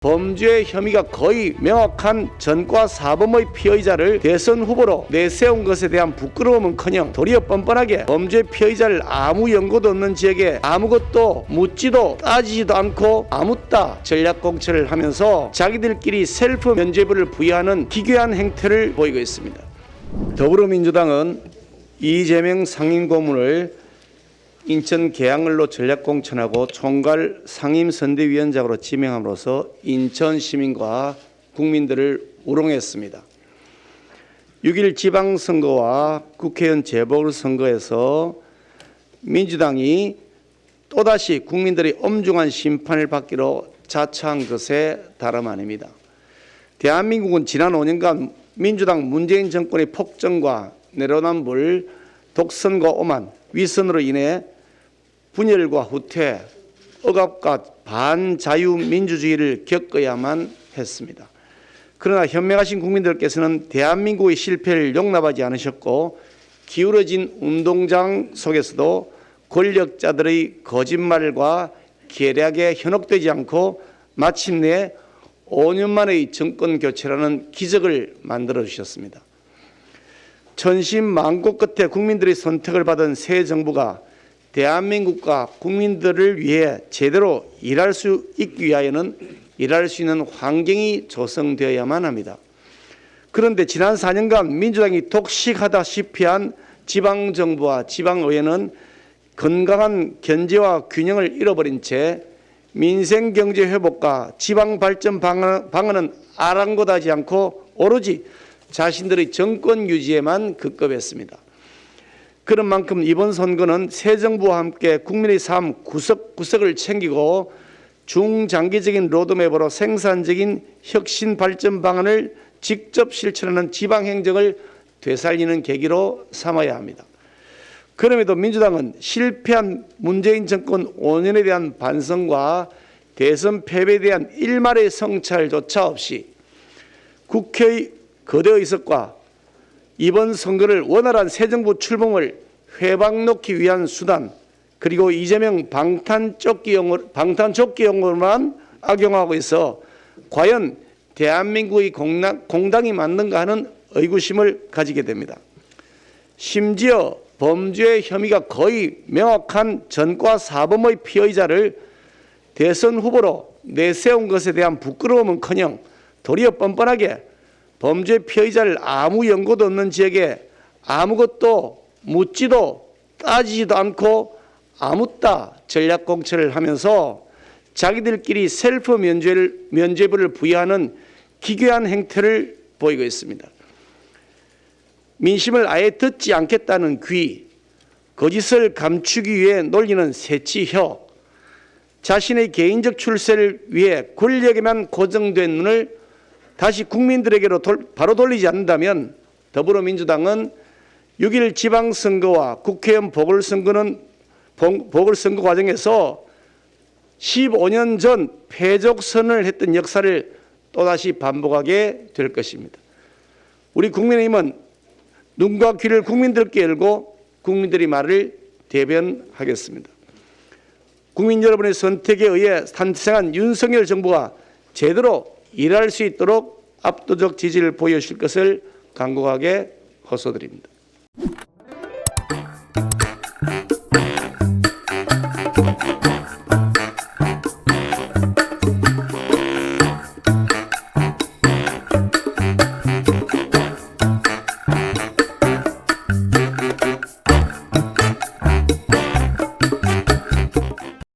범죄 혐의가 거의 명확한 전과 사범의 피의자를 대선 후보로 내세운 것에 대한 부끄러움은커녕 도리어 뻔뻔하게 범죄 피의자를 아무 연고도 없는 지역에 아무것도 묻지도 따지지도 않고 아묻다 전략 공천을 하면서 자기들끼리 셀프 면죄부를 부여하는 기괴한 행태를 보이고 있습니다. 더불어민주당은 이재명 상임고문을 인천 계양을로 전략공천하고 총괄 상임선대위원장으로 지명함으로써 인천 시민과 국민들을 우롱했습니다. 6일 지방선거와 국회의원 재보궐선거에서 민주당이 또다시 국민들의 엄중한 심판을 받기로 자처한 것에 다름 아닙니다. 대한민국은 지난 5년간 민주당 문재인 정권의 폭정과 내로남불, 독선과 오만, 위선으로 인해 분열과 후퇴, 억압과 반자유민주주의를 겪어야만 했습니다. 그러나 현명하신 국민들께서는 대한민국의 실패를 용납하지 않으셨고 기울어진 운동장 속에서도 권력자들의 거짓말과 계략에 현혹되지 않고 마침내 5년 만의 정권 교체라는 기적을 만들어 주셨습니다. 천신만고 끝에 국민들의 선택을 받은 새 정부가 대한민국과 국민들을 위해 제대로 일할 수 있기 위하여는 일할 수 있는 환경이 조성되어야만 합니다. 그런데 지난 4년간 민주당이 독식하다시피 한 지방정부와 지방의회는 건강한 견제와 균형을 잃어버린 채 민생경제 회복과 지방발전 방안은 아랑곳하지 않고 오로지 자신들의 정권 유지에만 급급했습니다. 그런 만큼 이번 선거는 새 정부와 함께 국민의 삶 구석구석을 챙기고 중장기적인 로드맵으로 생산적인 혁신 발전 방안을 직접 실천하는 지방행정을 되살리는 계기로 삼아야 합니다. 그럼에도 민주당은 실패한 문재인 정권 5년에 대한 반성과 대선 패배에 대한 일말의 성찰조차 없이 국회의 거대 의석과 이번 선거를 원활한 새 정부 출범을 회방놓기 위한 수단, 그리고 이재명 방탄조끼용으로만 악용하고 있어 과연 대한민국의 공당이 맞는가 하는 의구심을 가지게 됩니다. 심지어 범죄 혐의가 거의 명확한 전과 사범의 피의자를 대선 후보로 내세운 것에 대한 부끄러움은커녕 도리어 뻔뻔하게 범죄 피의자를 아무 연고도 없는 지역에 아무것도 묻지도 따지지도 않고 아묻다 전략 공천을 하면서 자기들끼리 셀프 면죄부를 부여하는 기괴한 행태를 보이고 있습니다. 민심을 아예 듣지 않겠다는 귀, 거짓을 감추기 위해 놀리는 새치혀, 자신의 개인적 출세를 위해 권력에만 고정된 눈을 다시 국민들에게로 바로 돌리지 않는다면 더불어민주당은 6일 지방선거와 국회의원 보궐선거 과정에서 15년 전 패족선언을 했던 역사를 또다시 반복하게 될 것입니다. 우리 국민의힘은 눈과 귀를 국민들께 열고 국민들의 말을 대변하겠습니다. 국민 여러분의 선택에 의해 탄생한 윤석열 정부가 제대로 일할 수 있도록 압도적 지지를 보여주실 것을 간곡하게 호소드립니다.